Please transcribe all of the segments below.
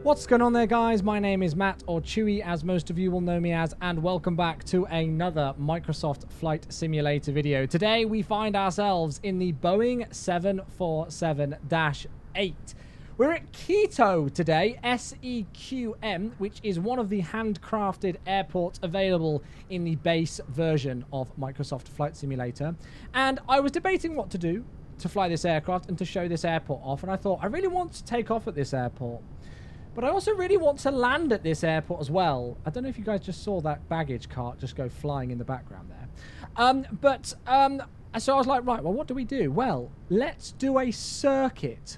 What's going on there, guys? My name is Matt, or Chewy, as most of you will know me as, and welcome back to another Microsoft Flight Simulator video. Today, we find ourselves in the Boeing 747-8. We're at Quito today, SEQM, which is one of the handcrafted airports available in the base version of Microsoft Flight Simulator. And I was debating what to do to fly this aircraft and to show this airport off, and I thought, I really want to take off at this airport. But I also really want to land at this airport as well. I don't know if you guys just saw that baggage cart just go flying in the background there. So I was like, right, well, what do we do? Well, let's do a circuit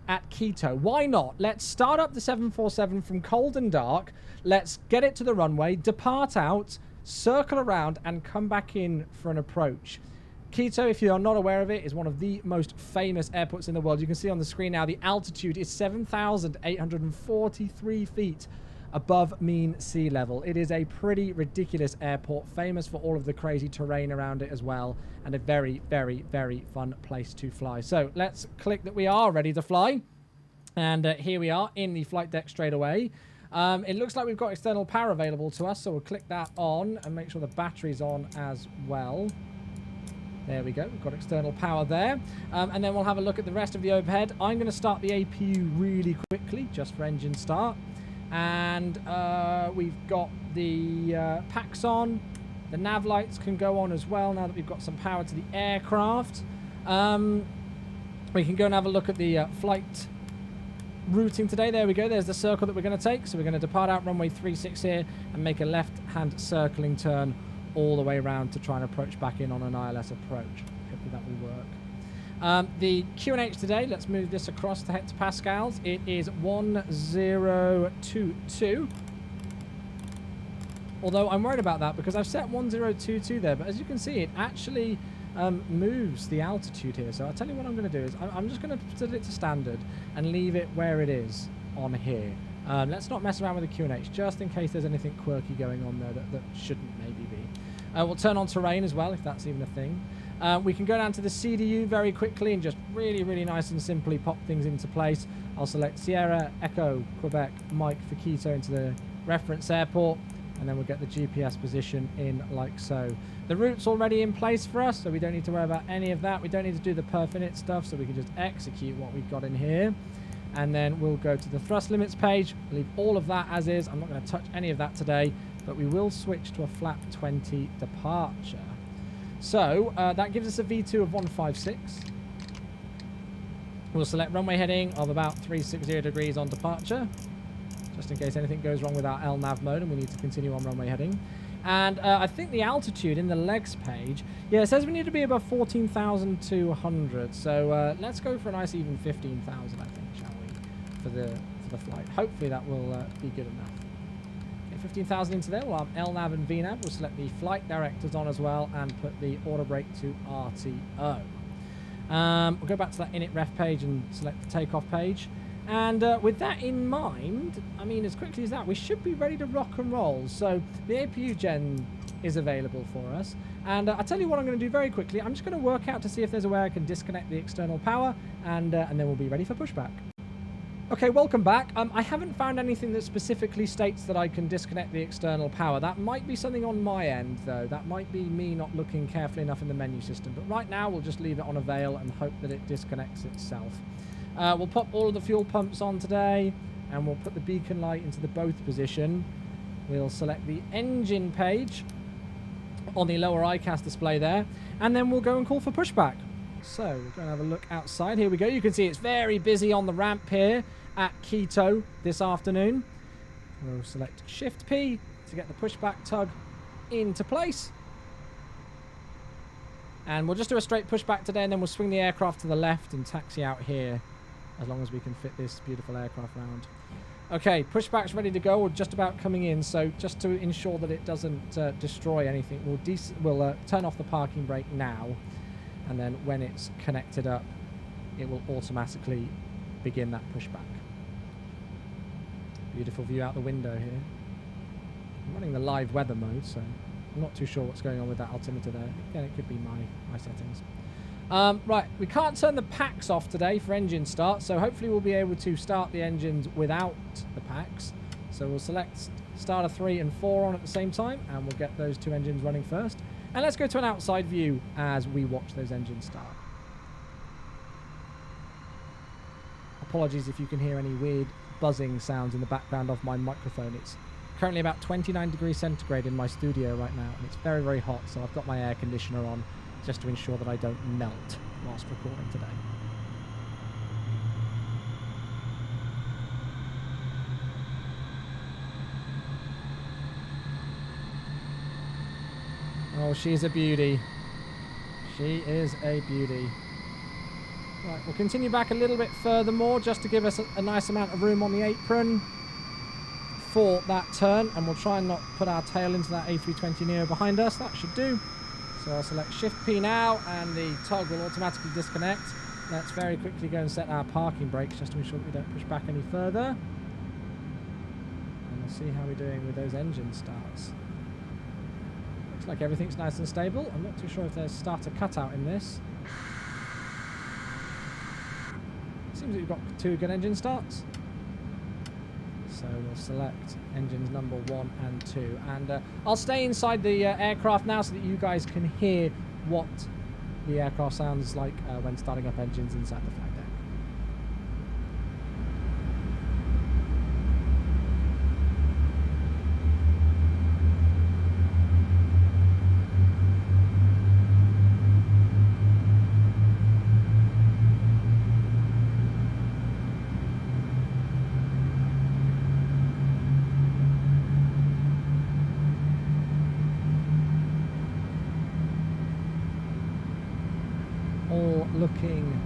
at Quito. Why not? Let's start up the 747 from cold and dark. Let's get it to the runway, depart out, circle around, and come back in for an approach. Quito, if you are not aware of it, is one of the most famous airports in the world. You can see on the screen now the altitude is 7,843 feet above mean sea level. It is a pretty ridiculous airport, famous for all of the crazy terrain around it as well, and a very, very, very fun place to fly. So let's click that we are ready to fly. And here we are in the flight deck straight away. It looks like we've got external power available to us, so we'll click that on and make sure the battery's on as well. There we go, we've got external power there. And then we'll have a look at the rest of the overhead. I'm going to start the APU really quickly, just for engine start. And we've got the packs on. The nav lights can go on as well now that we've got some power to the aircraft. We can go and have a look at the flight routing today. There we go, there's the circle that we're going to take. So we're going to depart out runway 36 here and make a left-hand circling turn all the way around to try and approach back in on an ILS approach. Hopefully that will work. The QNH today, let's move this across to hectopascals. It is 1022. Although I'm worried about that because I've set 1022 there, but as you can see, it actually moves the altitude here. So I'll tell you what I'm going to do is I'm just going to set it to standard and leave it where it is on here. Let's not mess around with the QNH, just in case there's anything quirky going on there that shouldn't maybe be. We'll turn on terrain as well, if that's even a thing. We can go down to the CDU very quickly and just really, really nice and simply pop things into place. I'll select Sierra, Echo, Quebec, Mike for Quito into the reference airport, and then we'll get the GPS position in like so. The route's already in place for us, so we don't need to worry about any of that. We don't need to do the perf init stuff, so we can just execute what we've got in here. And then we'll go to the thrust limits page, leave all of that as is. I'm not going to touch any of that today, but we will switch to a flap 20 departure. So that gives us a V2 of 156. We'll select runway heading of about 360 degrees on departure, just in case anything goes wrong with our LNAV mode and we need to continue on runway heading. And I think the altitude in the legs page, yeah, it says we need to be above 14,200. So let's go for a nice even 15,000, I think, shall we, for the flight. Hopefully that will be good enough. Okay, 15,000 into there. We'll have LNAV and VNAV. We'll select the flight directors on as well and put the auto brake to RTO. We'll go back to that init ref page and select the takeoff page. And with that in mind, I mean, as quickly as that, we should be ready to rock and roll. So the APU gen is available for us. And I'll tell you what I'm going to do very quickly. I'm just going to work out to see if there's a way I can disconnect the external power, and then we'll be ready for pushback. Okay, welcome back. I haven't found anything that specifically states that I can disconnect the external power. That might be something on my end, though. That might be me not looking carefully enough in the menu system. But right now, we'll just leave it on avail and hope that it disconnects itself. We'll pop all of the fuel pumps on today, and we'll put the beacon light into the both position. We'll select the engine page on the lower ICAS display there, and then we'll go and call for pushback. So we're going to have a look outside. Here we go. You can see it's very busy on the ramp here at Quito this afternoon. We'll select Shift P to get the pushback tug into place. And we'll just do a straight pushback today, and then we'll swing the aircraft to the left and taxi out here, as long as we can fit this beautiful aircraft round. Okay, pushback's ready to go. We're just about coming in, so just to ensure that it doesn't destroy anything, we'll turn off the parking brake now, and then when it's connected up, it will automatically begin that pushback. Beautiful view out the window here. I'm running the live weather mode, so I'm not too sure what's going on with that altimeter there. Again, it could be my settings. Right, we can't turn the packs off today for engine start, so hopefully we'll be able to start the engines without the packs. So we'll select starter 3 and 4 on at the same time, and we'll get those 2 engines running first. And let's go to an outside view as we watch those engines start. Apologies if you can hear any weird buzzing sounds in the background of my microphone. It's currently about 29 degrees centigrade in my studio right now, and it's very, very hot, so I've got my air conditioner on just to ensure that I don't melt whilst recording today. Oh, she's a beauty. She is a beauty. Right, we'll continue back a little bit furthermore just to give us a nice amount of room on the apron for that turn, and we'll try and not put our tail into that A320neo behind us. That should do. So I'll select Shift P now, and the tug will automatically disconnect. Let's very quickly go and set our parking brakes just to ensure that we don't push back any further. And we'll see how we're doing with those engine starts. Looks like everything's nice and stable. I'm not too sure if there's starter cutout in this. Seems that we've got 2 good engine starts. So we'll select engines number 1 and 2. And I'll stay inside the aircraft now so that you guys can hear what the aircraft sounds like when starting up engines inside the flight deck. All looking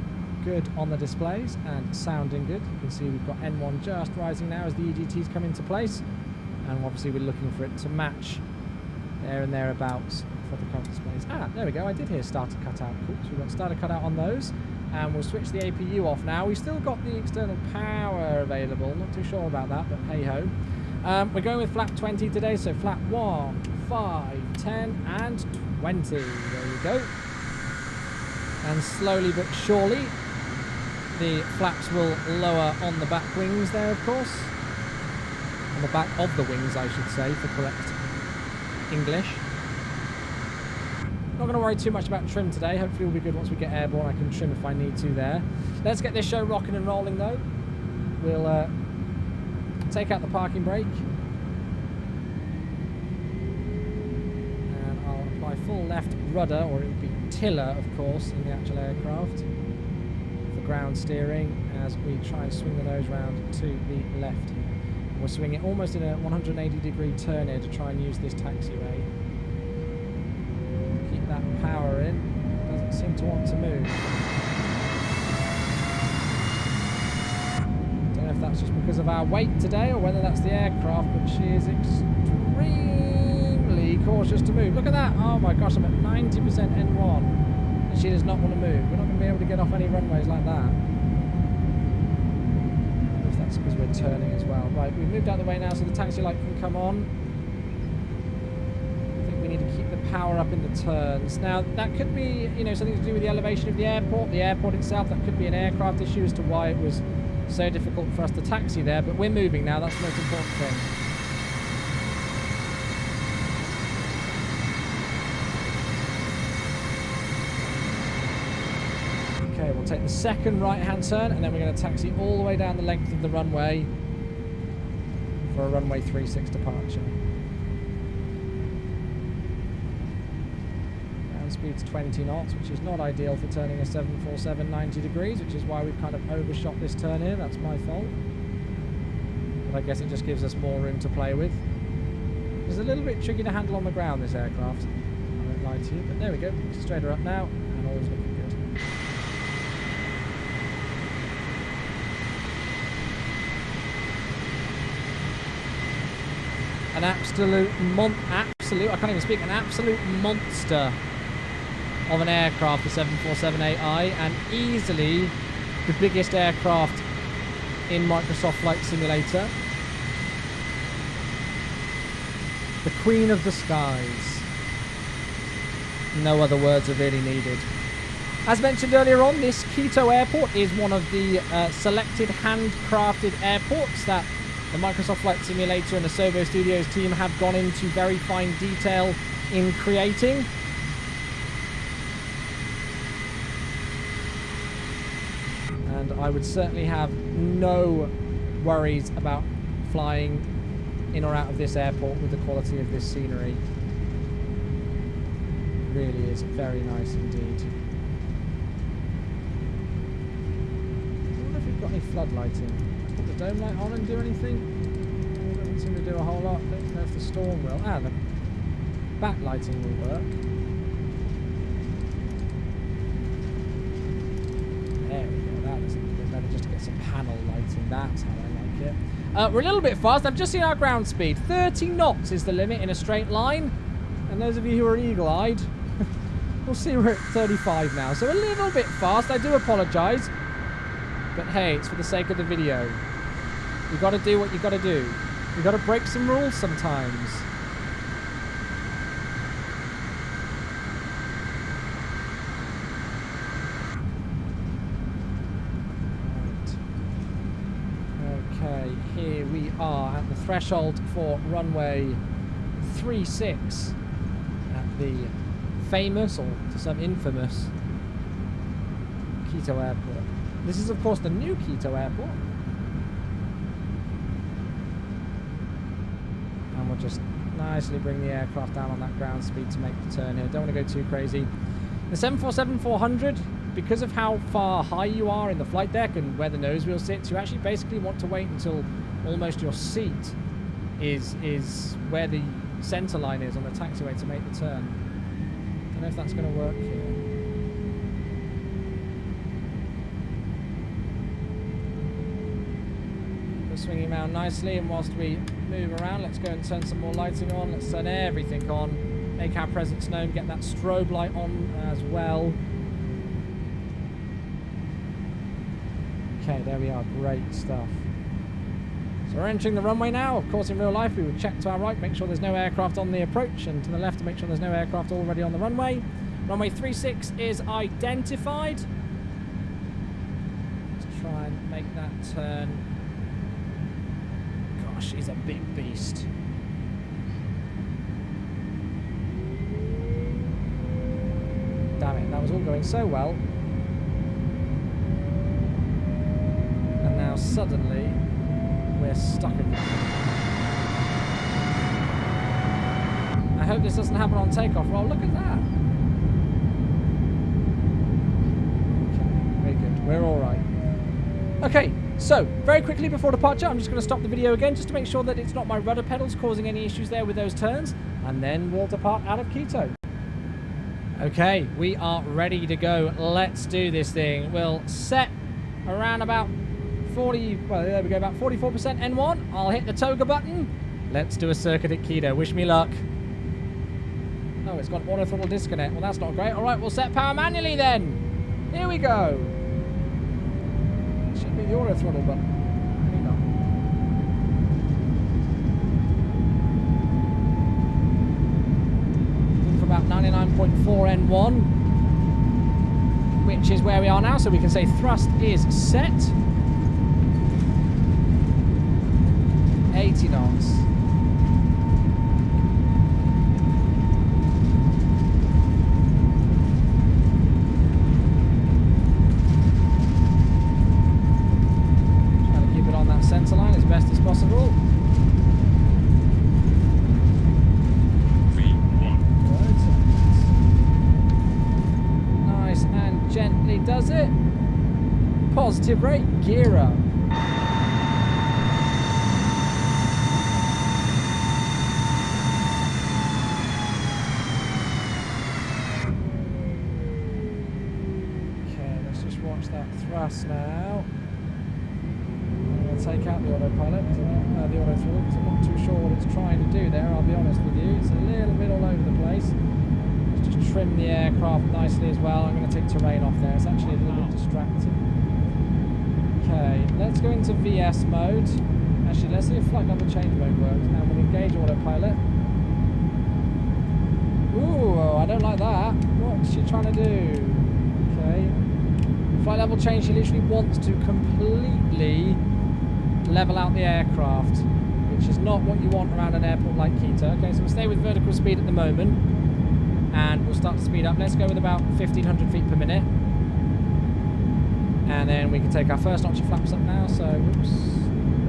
good on the displays and sounding good. You can see we've got N1 just rising now as the EGTs come into place, and obviously we're looking for it to match there and thereabouts for the current displays. Ah, there we go, I did hear starter cutout. Cool, so we've got starter cutout on those, and we'll switch the APU off now. We've still got the external power available, not too sure about that, but hey ho. We're going with flap 20 today, so flap 1, 5, 10 and 20. There you go. And slowly but surely the flaps will lower on the back wings there, of course. On the back of the wings, I should say, for correct English. Not going to worry too much about trim today. Hopefully we'll be good once we get airborne. I can trim if I need to there. Let's get this show rocking and rolling though. We'll take out the parking brake. And I'll apply full left rudder, or it would be tiller, of course, in the actual aircraft for ground steering as we try and swing the nose round to the left here. And we'll swing it almost in a 180-degree turn here to try and use this taxiway. Keep that power in. Doesn't seem to want to move. Don't know if that's just because of our weight today or whether that's the aircraft, but she is extremely cautious to move. Look at that. Oh my gosh, I'm at 90% N1 and she does not want to move. We're not going to be able to get off any runways like that. I don't know if that's because we're turning as well. Right, we've moved out of the way now so the taxi light can come on. I think we need to keep the power up in the turns. Now that could be, you know, something to do with the elevation of the airport itself. That could be an aircraft issue as to why it was so difficult for us to taxi there, but we're moving now. That's the most important thing. Okay, we'll take the second right-hand turn, and then we're going to taxi all the way down the length of the runway for a runway 36 departure. Ground speed's 20 knots, which is not ideal for turning a 747 90 degrees, which is why we've kind of overshot this turn here. That's my fault. But I guess it just gives us more room to play with. It's a little bit tricky to handle on the ground, this aircraft. I won't lie to you, but there we go. Straighter up now, and all is looking good. An absolute, I can't even speak, an absolute monster of an aircraft, the 747-8i, and easily the biggest aircraft in Microsoft Flight Simulator. The Queen of the Skies. No other words are really needed. As mentioned earlier on, this Quito airport is one of the selected handcrafted airports that the Microsoft Flight Simulator and the Sobo Studios team have gone into very fine detail in creating. And I would certainly have no worries about flying in or out of this airport with the quality of this scenery. It really is very nice indeed. I wonder if we've got any flood lighting. Put the dome light on and do anything? It doesn't seem to do a whole lot. Don't know if the storm will. Ah, the backlighting will work. There we go. That is a bit better just to get some panel lighting. That's how I like it. We're a little bit fast. I've just seen our ground speed. 30 knots is the limit in a straight line. And those of you who are eagle-eyed, we'll see we're at 35 now. So a little bit fast. I do apologise. But hey, it's for the sake of the video. You've got to do what you've got to do. You've got to break some rules sometimes. Okay, here we are at the threshold for runway 36 at the famous, or to some infamous, Quito Airport. This is, of course, the new Quito Airport. And we'll just nicely bring the aircraft down on that ground speed to make the turn here. Don't want to go too crazy. The 747-400, because of how far high you are in the flight deck and where the nose wheel sits, you actually basically want to wait until almost your seat is where the center line is on the taxiway to make the turn. Don't know if that's going to work here. We're swinging around nicely, and whilst we move around, let's go and turn some more lighting on. Let's turn everything on, make our presence known, get that strobe light on as well. Okay, there we are. Great stuff. So we're entering the runway now. Of course, in real life, we would check to our right, make sure there's no aircraft on the approach, and to the left to make sure there's no aircraft already on the runway. Runway 36 is identified. Let's try and make that turn. Gosh, he's a big beast. Damn it, that was all going so well. And now suddenly we're stuck again. I hope this doesn't happen on takeoff. Well, look at that. Okay, very good. We're all right. Okay, so very quickly before departure, I'm just going to stop the video again just to make sure that it's not my rudder pedals causing any issues there with those turns, and then we'll depart out of Quito. Okay, we are ready to go. Let's do this thing. We'll set around about 40, well, there we go, about 44% N1. I'll hit the toga button. Let's do a circuit at Quito. Wish me luck. Oh, it's got auto throttle disconnect. Well, that's not great. All right, we'll set power manually then. Here we go. Should be the auto throttle button. Maybe not. Looking for about 99.4 N1, which is where we are now. So we can say thrust is set. 80 knots. Trying to keep it on that center line as best as possible. 3-1. Nice and gently does it. Positive rate, gear up. Thrust now. I'm going to take out the autopilot, the auto throttle, because I'm not too sure what it's trying to do there, I'll be honest with you. It's a little bit all over the place. Let's just trim the aircraft nicely as well. I'm going to take terrain off there. It's actually a little bit distracting. Okay, let's go into VS mode. Actually, let's see if flight level change mode works. And we'll engage autopilot. Ooh, I don't like that. What's she trying to do? Okay. Flight level change, she literally wants to completely level out the aircraft, which is not what you want around an airport like Quito. Okay, so we'll stay with vertical speed at the moment, and we'll start to speed up. Let's go with about 1,500 feet per minute. And then we can take our first notch of flaps up now, so, oops.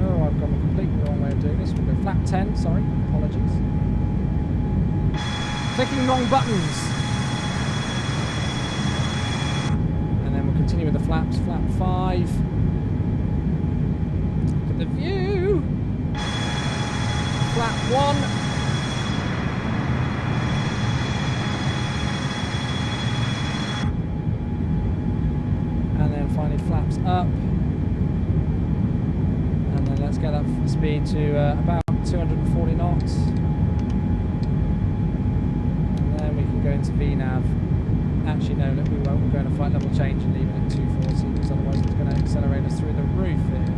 Oh, I've gone the completely wrong way of doing this. We'll go flap 10, sorry, apologies. Clicking wrong buttons. And then we'll continue with the flaps, flap 5. Look at the view. Flap 1. And then finally flaps up. And then let's get that speed to about 240 knots. And then we can go into VNAV. Actually, no, look, we won't. We're going to flight level change and leave it at 240 because otherwise it's going to accelerate us through the roof here.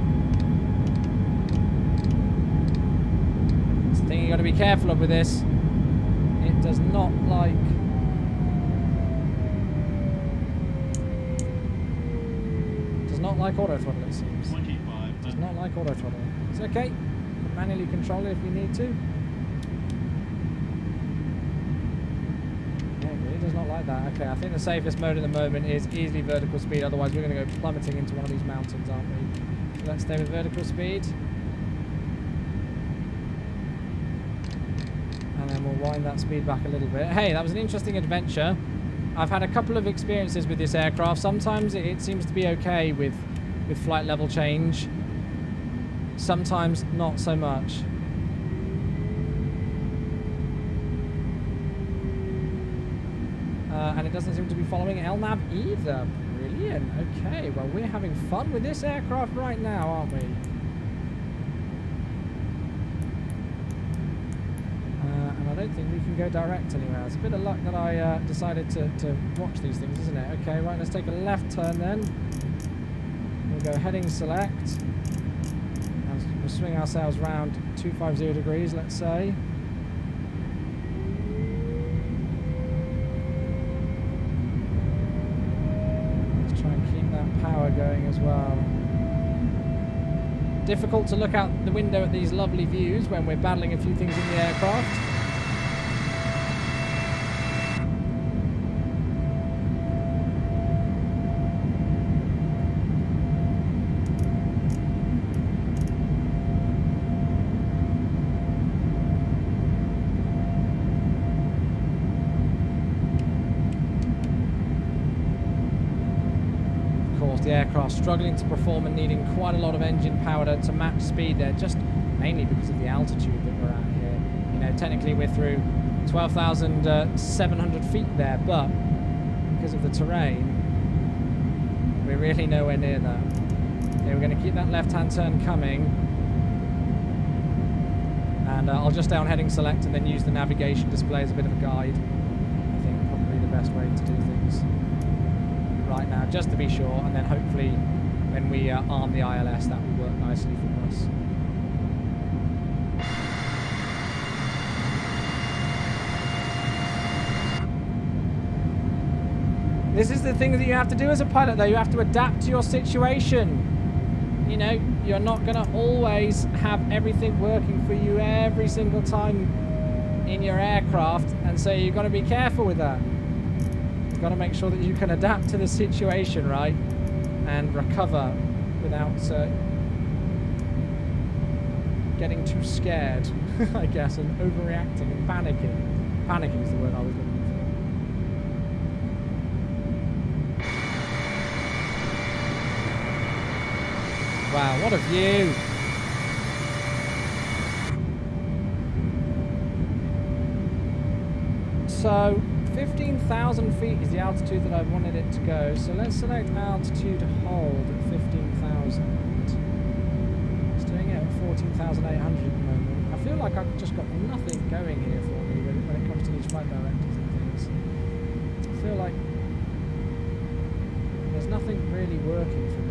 It's the thing you've got to be careful of with this. It does not like... not like auto throttle, it seems. 25. Does not like auto throttle. It's okay. You can manually control it if we need to. Yeah, it really does not like that. Okay, I think the safest mode at the moment is easily vertical speed, otherwise we're going to go plummeting into one of these mountains, aren't we? So let's stay with vertical speed. And then we'll wind that speed back a little bit. Hey, that was an interesting adventure. I've had a couple of experiences with this aircraft. Sometimes it seems to be okay with flight level change. Sometimes not so much. And it doesn't seem to be following LNAV either. Brilliant. Okay, well, we're having fun with this aircraft right now, aren't we? I don't think we can go direct anywhere. It's a bit of luck that I decided to watch these things, isn't it? Okay, right, let's take a left turn then. We'll go heading select. And we'll swing ourselves round 250 degrees, let's say. Let's try and keep that power going as well. Difficult to look out the window at these lovely views when we're battling a few things in the aircraft. The aircraft struggling to perform and needing quite a lot of engine power to match speed there, just mainly because of the altitude that we're at here. You know, technically we're through 12,700 feet there, but because of the terrain, we're really nowhere near that. Okay, we're going to keep that left-hand turn coming, and I'll just stay on heading select and then use the navigation display as a bit of a guide. I think probably the best way to do things right now, just to be sure, and then hopefully when we arm the ILS, that will work nicely for us. This is the thing that you have to do as a pilot, though. You have to adapt to your situation. You know, you're not going to always have everything working for you every single time in your aircraft, and so you've got to be careful with that. Got to make sure that you can adapt to the situation, right, and recover without getting too scared, I guess, and overreacting and panicking. Panicking is the word I was looking for. Wow, what a view! So 15,000 feet is the altitude that I wanted it to go, so let's select altitude hold at 15,000. It's doing it at 14,800 at the moment. I feel like I've just got nothing going here for me when it comes to these flight directives and things. I feel like there's nothing really working for me.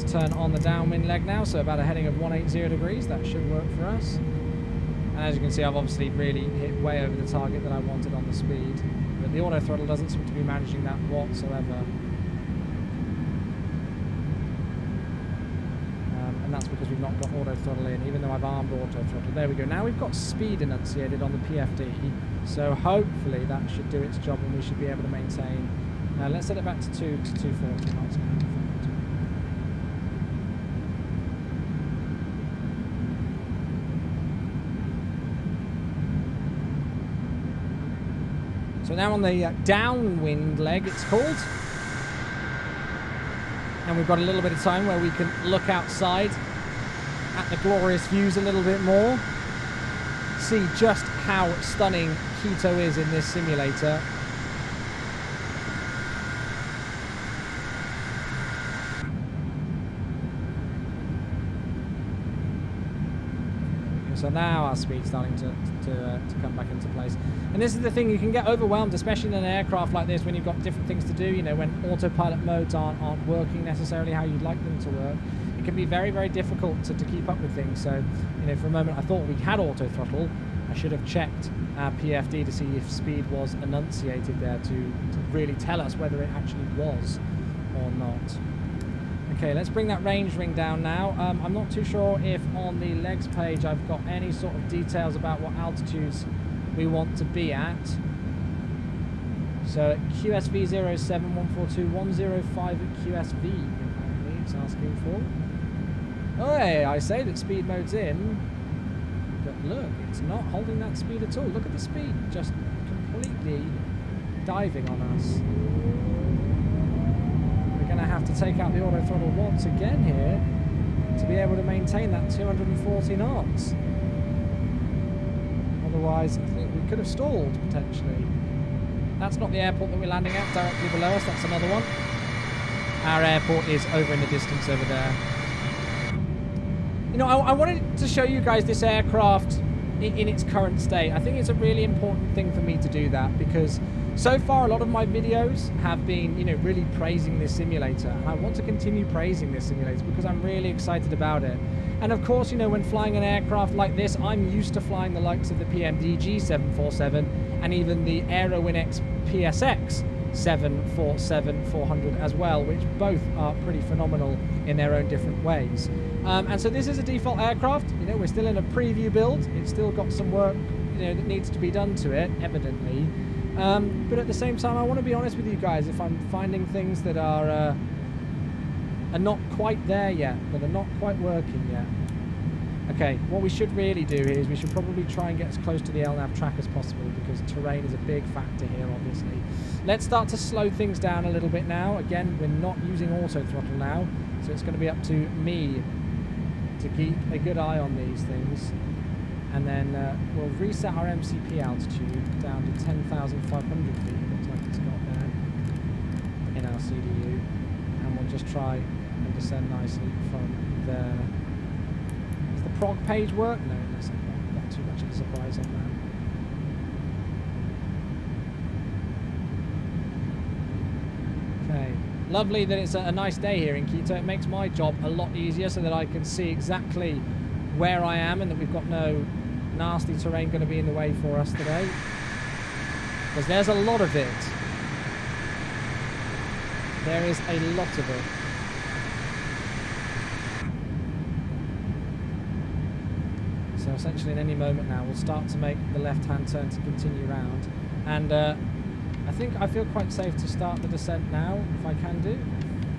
Turn on the downwind leg now, so about a heading of 180 degrees. That should work for us. And as you can see, I've obviously really hit way over the target that I wanted on the speed. But the auto throttle doesn't seem to be managing that whatsoever. And that's because we've not got auto throttle in, even though I've armed auto throttle. There we go. Now we've got speed enunciated on the PFD, so hopefully that should do its job and we should be able to maintain. Let's set it back to 240 knots now. So now on the downwind leg, it's called. And we've got a little bit of time where we can look outside at the glorious views a little bit more. See just how stunning Quito is in this simulator. So now our speed's starting to come back into place. And this is the thing, you can get overwhelmed, especially in an aircraft like this when you've got different things to do, you know, when autopilot modes aren't working necessarily how you'd like them to work. It can be very, very difficult to keep up with things. So, you know, for a moment I thought we had auto throttle. I should have checked our PFD to see if speed was enunciated there to really tell us whether it actually was or not. Okay, let's bring that range ring down now. I'm not too sure if on the legs page I've got any sort of details about what altitudes we want to be at. So at QSV 07142, 105 at QSV, apparently it's asking for. Oh, hey, I say that speed mode's in, but look, it's not holding that speed at all. Look at the speed, just completely diving on us. Going to have to take out the auto throttle once again here to be able to maintain that 240 knots. Otherwise, I think we could have stalled potentially. That's not the airport that we're landing at directly below us, that's another one. Our airport is over in the distance over there. You know, I wanted to show you guys this aircraft in its current state. I think it's a really important thing for me to do that because so far a lot of my videos have been, you know, really praising this simulator, and I want to continue praising this simulator because I'm really excited about it. And of course, you know, when flying an aircraft like this, I'm used to flying the likes of the PMDG 747 and even the AeroWinX PSX 747-400 as well, which both are pretty phenomenal in their own different ways. And so this is a default aircraft. You know, we're still in a preview build. It's still got some work, you know, that needs to be done to it, evidently. But at the same time, I want to be honest with you guys. If I'm finding things that are not quite there yet, that are not quite working yet. Okay, what we should really do is we should probably try and get as close to the LNAV track as possible because terrain is a big factor here, obviously. Let's start to slow things down a little bit now. Again, we're not using auto throttle now, so it's going to be up to me to keep a good eye on these things. And then we'll reset our MCP altitude down to 10,500 feet. Looks like it's got there in our CDU. And we'll just try and descend nicely from there. Does the prog page work? No, it doesn't. Not too much of a surprise on that. Okay. Lovely that it's a nice day here in Quito. It makes my job a lot easier so that I can see exactly where I am and that we've got no nasty terrain going to be in the way for us today, because there's a lot of it. There is a lot of it. So essentially in any moment now we'll start to make the left hand turn to continue round, and I think I feel quite safe to start the descent now if I can do.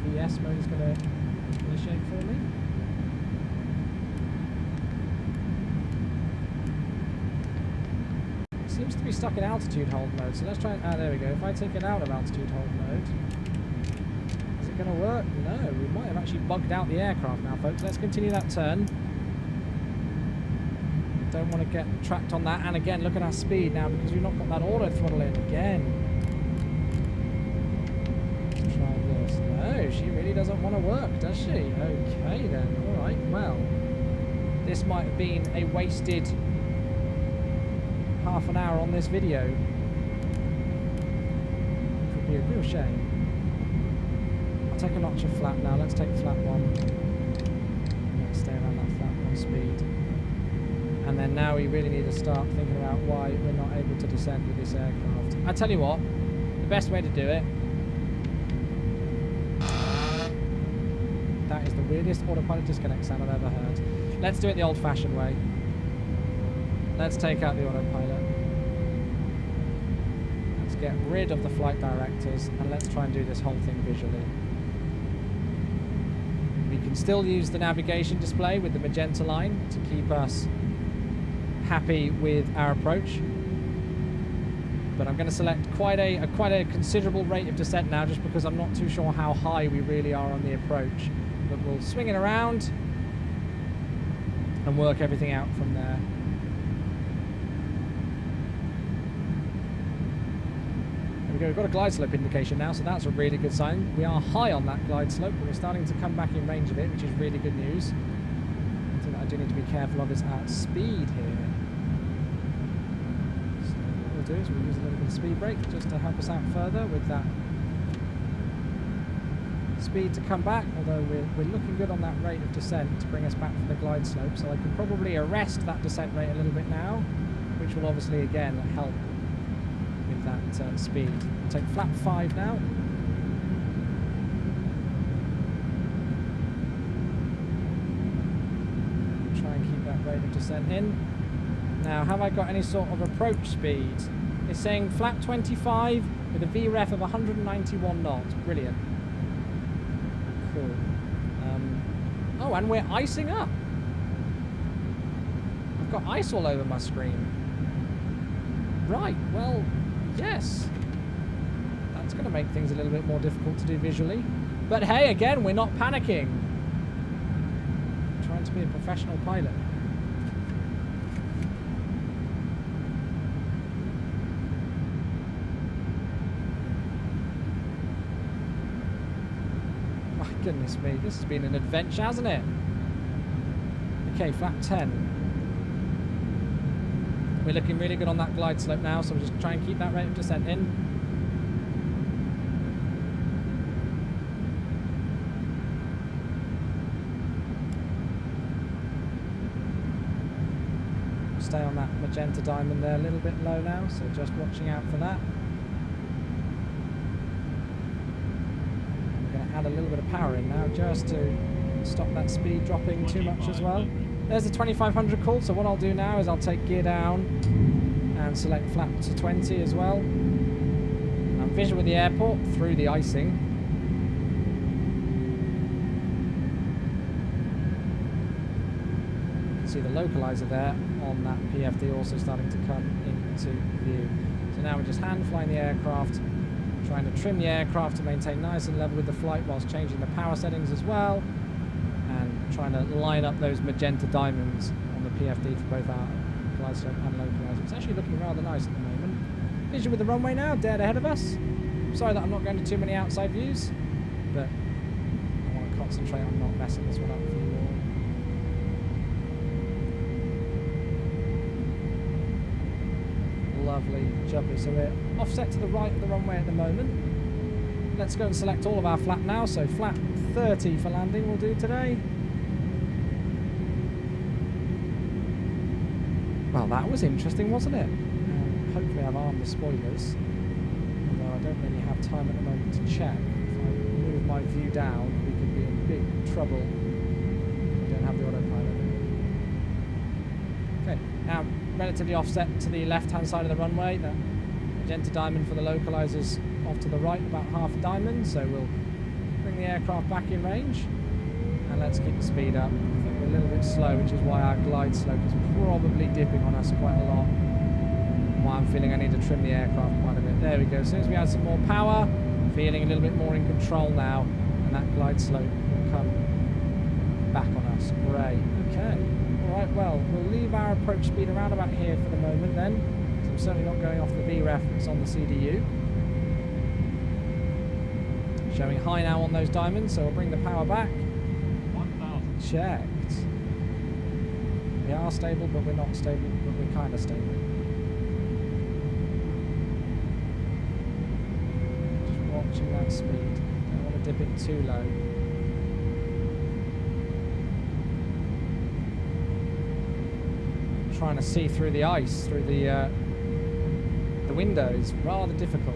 The S mode is going to initiate for me. Seems to be stuck in altitude hold mode, so let's try and, there we go. If I take it out of altitude hold mode, is it going to work? No, we might have actually bugged out the aircraft now, folks. Let's continue that turn. Don't want to get tracked on that, and again, look at our speed now because we've not got that auto throttle in again. Let's try this. No, she really doesn't want to work, does she? Okay then, alright, well, this might have been a wasted half an hour on this video. It would be a real shame. I'll take a notch of flat now. Let's take flat one. Let's stay around that flat one speed. And then now we really need to start thinking about why we're not able to descend with this aircraft. I tell you what, the best way to do it, that is the weirdest autopilot disconnect sound I've ever heard. Let's do it the old-fashioned way. Let's take out the autopilot. Let's get rid of the flight directors and let's try and do this whole thing visually. We can still use the navigation display with the magenta line to keep us happy with our approach. But I'm going to select quite a considerable rate of descent now, just because I'm not too sure how high we really are on the approach. But we'll swing it around and work everything out from there. There we go, we've got a glide slope indication now, so that's a really good sign. We are high on that glide slope, but we're starting to come back in range of it, which is really good news. Something that I do need to be careful of is at speed here. So what we'll do is we'll use a little bit of speed brake just to help us out further with that speed to come back, although we're looking good on that rate of descent to bring us back for the glide slope, so I can probably arrest that descent rate a little bit now, which will obviously again help with that speed. We'll take flap 5 now. Try and keep that rate of descent in. Now, have I got any sort of approach speed? It's saying flap 25 with a VREF of 191 knots. Brilliant. Cool. Oh, and we're icing up. I've got ice all over my screen. Right, well, yes. That's going to make things a little bit more difficult to do visually. But hey, again, we're not panicking. I'm trying to be a professional pilot. Goodness me, this has been an adventure, hasn't it? Okay, flap 10. We're looking really good on that glide slope now, so we'll just try and keep that rate of descent in. Stay on that magenta diamond there, a little bit low now, so just watching out for that. Add a little bit of power in now just to stop that speed dropping too much as well. There's a 2500 call, so what I'll do now is I'll take gear down and select flap to 20 as well. I'm visual with the airport through the icing. You can see the localizer there on that PFD also starting to come into view. So now we're just hand flying the aircraft, trying to trim the aircraft to maintain nice and level with the flight whilst changing the power settings as well, and trying to line up those magenta diamonds on the PFD for both our glide slope and localizer. It's actually looking rather nice at the moment. Vision with the runway now, dead ahead of us. Sorry that I'm not going to too many outside views, but I want to concentrate on not messing this one up for you all. Lovely, jubbly. So we're offset to the right of the runway at the moment. Let's go and select all of our flap now. So flap 30 for landing will do today. Well, that was interesting, wasn't it? Hopefully I've armed the spoilers, although I don't really have time at the moment to check. If I move my view down, we could be in big trouble if we don't have the autopilot. Okay, now relatively offset to the left-hand side of the runway. The magenta diamond for the localizers off to the right, about half a diamond. So we'll bring the aircraft back in range, and let's keep the speed up. I think we're a little bit slow, which is why our glide slope is probably dipping on us quite a lot. Why I'm feeling I need to trim the aircraft quite a bit. There we go. As soon as we add some more power, feeling a little bit more in control now, and that glide slope will come back on us. Great. Okay. Alright, well, we'll leave our approach speed around about here for the moment then. So I'm certainly not going off the VREF that's on the CDU. Showing high now on those diamonds, so we'll bring the power back. 1,000. Checked. We are stable, but we're not stable, but we're kind of stable. Just watching that speed. Don't want to dip it too low. trying to see through the ice, through the window is rather difficult.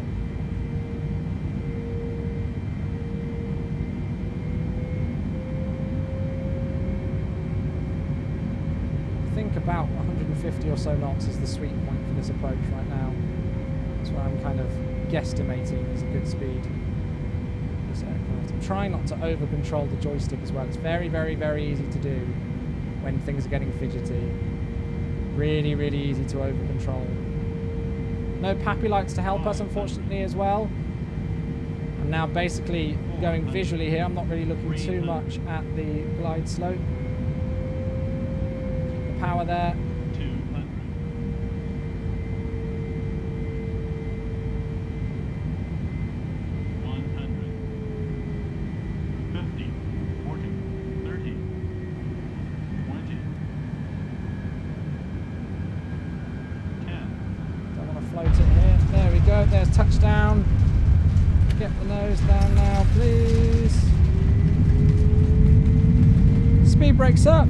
I think about 150 or so knots is the sweet point for this approach right now. That's where I'm kind of guesstimating is a good speed for this aircraft. I'm trying not to over control the joystick as well. It's very, very, very easy to do when things are getting fidgety. Really, really easy to over control. No PAPI lights to help us, unfortunately, as well. I'm now basically going visually here. I'm not really looking too much at the glide slope. Keep the power there. 200. 100. 50. 40. 30. 20. 10. Don't want to float it here. There we go. There's touchdown. Get the nose down now, please. Speed brakes up.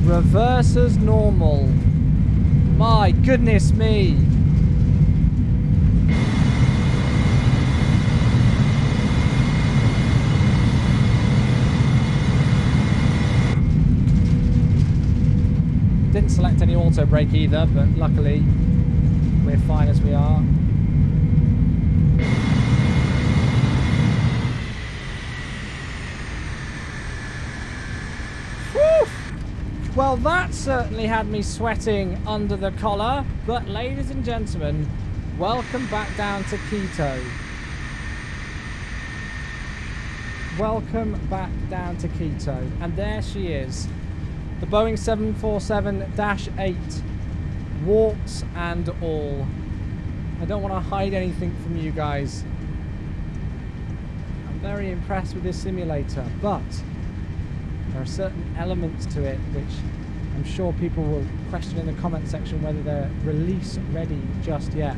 Reverse as normal. My goodness me. Didn't select any auto brake either, but luckily we're fine as we are. Whew! Well, that certainly had me sweating under the collar. But ladies and gentlemen, welcome back down to Quito. Welcome back down to Quito. And there she is. The Boeing 747-8. Warts and all. I don't want to hide anything from you guys. I'm very impressed with this simulator, but there are certain elements to it which I'm sure people will question in the comment section whether they're release ready just yet.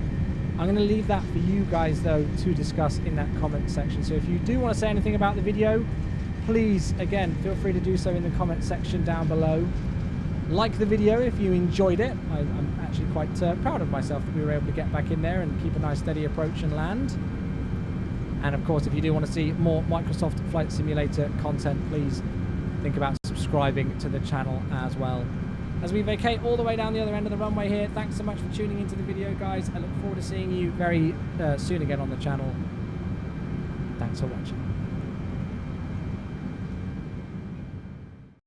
I'm going to leave that for you guys though to discuss in that comment section. So if you do want to say anything about the video, please again feel free to do so in the comment section down below. Like the video if you enjoyed it. I'm actually quite proud of myself that we were able to get back in there and keep a nice steady approach and land. And of course, if you do want to see more Microsoft Flight Simulator content, please think about subscribing to the channel as well. As we vacate all the way down the other end of the runway here, thanks so much for tuning into the video, guys. I look forward to seeing you very soon again on the channel. Thanks for watching.